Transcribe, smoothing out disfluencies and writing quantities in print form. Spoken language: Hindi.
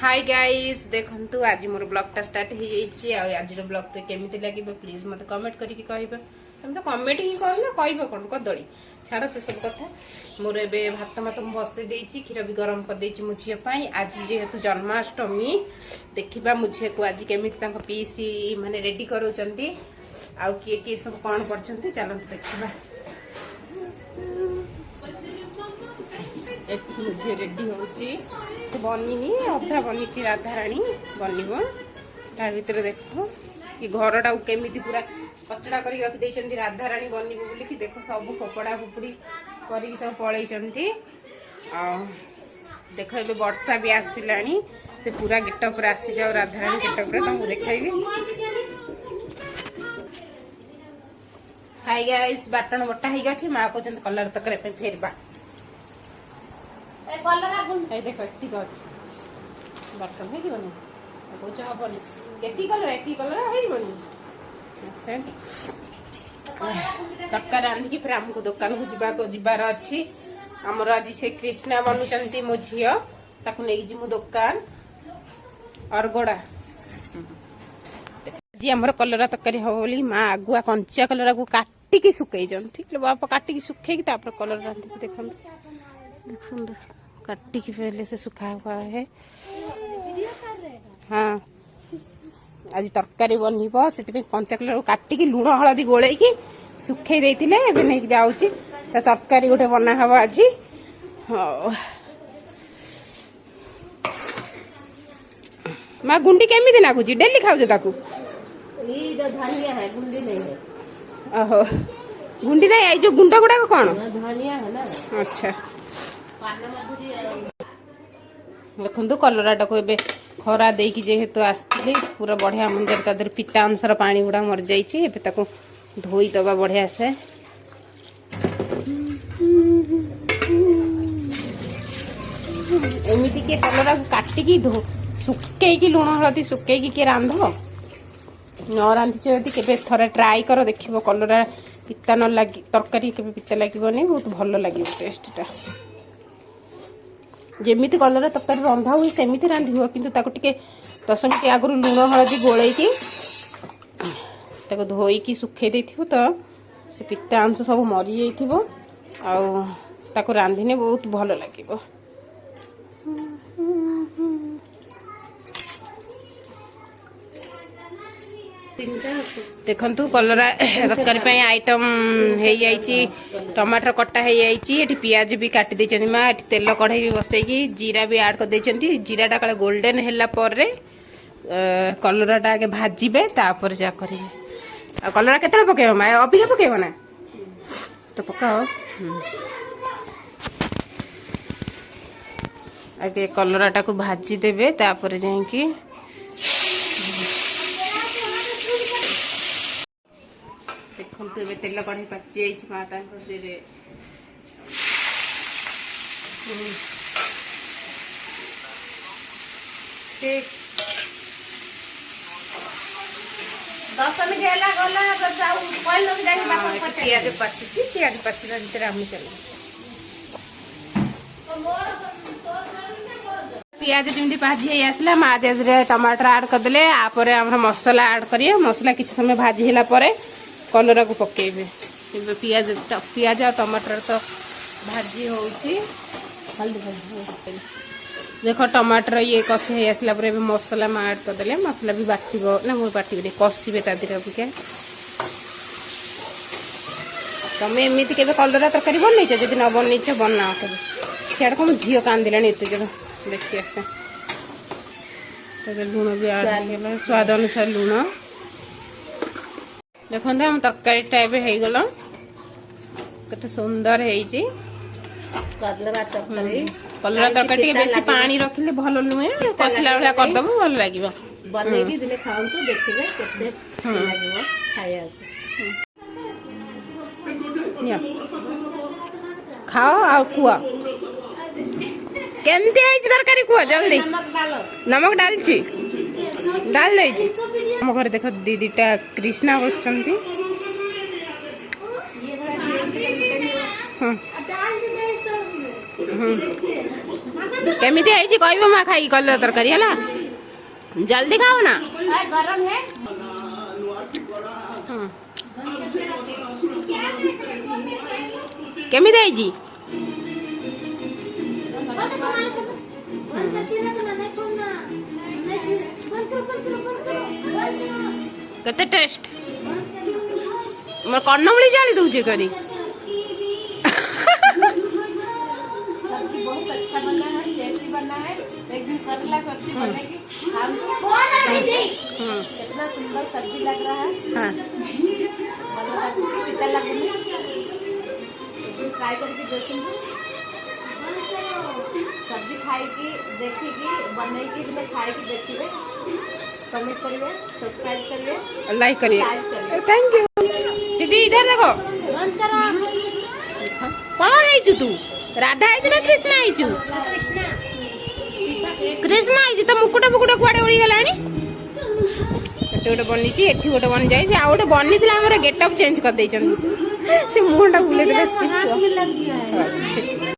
हाय गाइस देखंतु आज मोर ब्लॉगटा स्टार्ट हो जाइए आज ब्लॉग केमिति लगे प्लीज मत कमेंट करके कहबे तुम तो कमेंट ही कर ना कहबे कौन कदली छाड़ से सब कथा मोर ए भात मत बसई देछि क्षीर भी गरम कर देछि मो झिया पई आज जेहेतु जन्माष्टमी देखिबा मो झिया को आज केमिति तांको पीसी माने रेडी करूचंती आउ किए किए सब कौन करचंती चलो देखिबा मुझे रेडी होची बनी अधा बनी राधाराणी बनब ता भर देखो ये घरटा केमिति पूरा कचड़ा कर रखी राधाराणी बनब बोली कि देखो सब फोपड़ा फोपड़ी कर सब पलैंती देख ए वर्षा भी आसिलानी से पूरा गेटअप आसी जाओ राधाराणी गेटअप देखी हाय गाइस बाटन बटा हो गई माँ कहते कलर तक फेरबा देख एतिक अच्छे बटन हो कौच हेनी एति कलर हो तड़का रांधिकी फिर आमको दुकान को जीवार अच्छी आमर आज से कृष्णा बनुंट मो झी ताकू नहीं जी दुकान अरगड़ा आज आम कलरा तरकारी हम बोली माँ आगुआ कंचा कलरा को काटिकी सुखई बापा काटिकी सुखे कलर रांधिकी देखो देखो काटिकी पहले से सुखा हुआ है। हाँ आज तरकारी बनब से कंचा कलर काटिकी लुण हलदी गोल सुखे नहीं जाऊँगी तरकारी गोटे बना हम आज माँ गुंडी केमी लगुच डेली खाऊ ताकू ओहो गुंडी ना ये जो गुंड गुड़ाक कौन अच्छा देखो कलराटा को ए खरा देकी जेहेतु आसती पूरा बढ़िया मंजर तादर पिता अंशर पानी गुड़ा मर जाइए धोई दबा बढ़िया से एमती किए कलरा को काटिकी सुखई लुण हलदी सुखई किए रांध न रांधि के थोड़ा ट्राई कर देख कलरा पिता न लगी तरकारी के पिता लगे बहुत भल लगे टेस्टा जमीती कलर तरकारी रंधा हुए सेमती रांधि हुआ किंतु ताको टिके 10 मिनट आगु लुण हलदी गोलैकी धोईकी सुखे देथिबो तो से पिता अंश सब मरी जाइथिबो आउ ताको रांधिने बहुत भल लागिबो। देखंतु कलरा तरकारी आइटम हो जाइए टमाटर कटा हो जाइए पियाज भी काटी देछन माँ एटी तेल कढ़ाई भी बसैकी जीरा भी ऐड कर देछन जीराटा काले गोल्डन हैला पर कलराटा आगे भाजिबे तापर जा करिवे कलरा केतला पकेबो माँ अबिका पकेबो ना तो पकाओ आगे कलराटा को भाजी देबे तापर जाईकी देखो तेल कढ़ाई पाची माँ दे 10 मिनट पियाज पाचिला भितर आम चल पियाज जमी भाजी आसला माँ टमाटर ऐड करदे आम मसला ऐड करिए मसला किसी समय भाजी है कलरा को पकेबे पियाज और टमाटर तो भाजी होची हल्दी देखो टमाटर ये कषि हो आसला मसला में ऐड करदे मसला भी बाटिब ना मुझे बाटिबे कषिबे तादर अबिका तमें एमती के कलरा तरकारी बनईच जब न बनईच बनाओ कभी सियाड़ को झील कांदिला एत जगह देखी आसे लुण भी ऐड स्वाद अनुसार लुण देखो हम तरकारी टाइप हो गल कत सुंदर है कलरा तरकारी बेसी पानी रखिले भल नुहे कषिला भाया करदेव भल लगे बनैकी दिने खाऊँ देखिए केते लागो खाया खाओ आ कुआ केमती है तरकारी कुआ जल्दी नमक डालची डाल दे हम घर देख दीदीटा कृष्णा बसचंती केमिति आइछि कहबो मा खाई कलर तरकारी हला जल्दी खाओ ना गरम है केमिति आइछि केते टेस्ट मोर कन्नमुली जाली दउछे करी सब्जी बहुत अच्छा बना है, टेस्टी बना है। एक दिन करेला सब्जी बनेगी, कितना सुंदर सब्जी लग रहा है। हां कितना लगेगी ट्राई करके देखेंगे। सब्जी खाएगी देखेगी बनेगी कि खाएगी देखिए कमेंट करिए सब्सक्राइब करिए लाइक करिए थैंक यू सीधी इधर देखो बंद करो कौन आइछु तू राधा आइछु ना कृष्ण आइछु कृष्ण आइछु तो मुकुट मुकुट कुआडे उड़ी गलानी एते गोटे बनिची एठी गोटे बन जाई से आ गोटे बनिथिला हमर गेटअप चेंज कर दैछन से मुंडा बुले देले हाथ में लग गया है।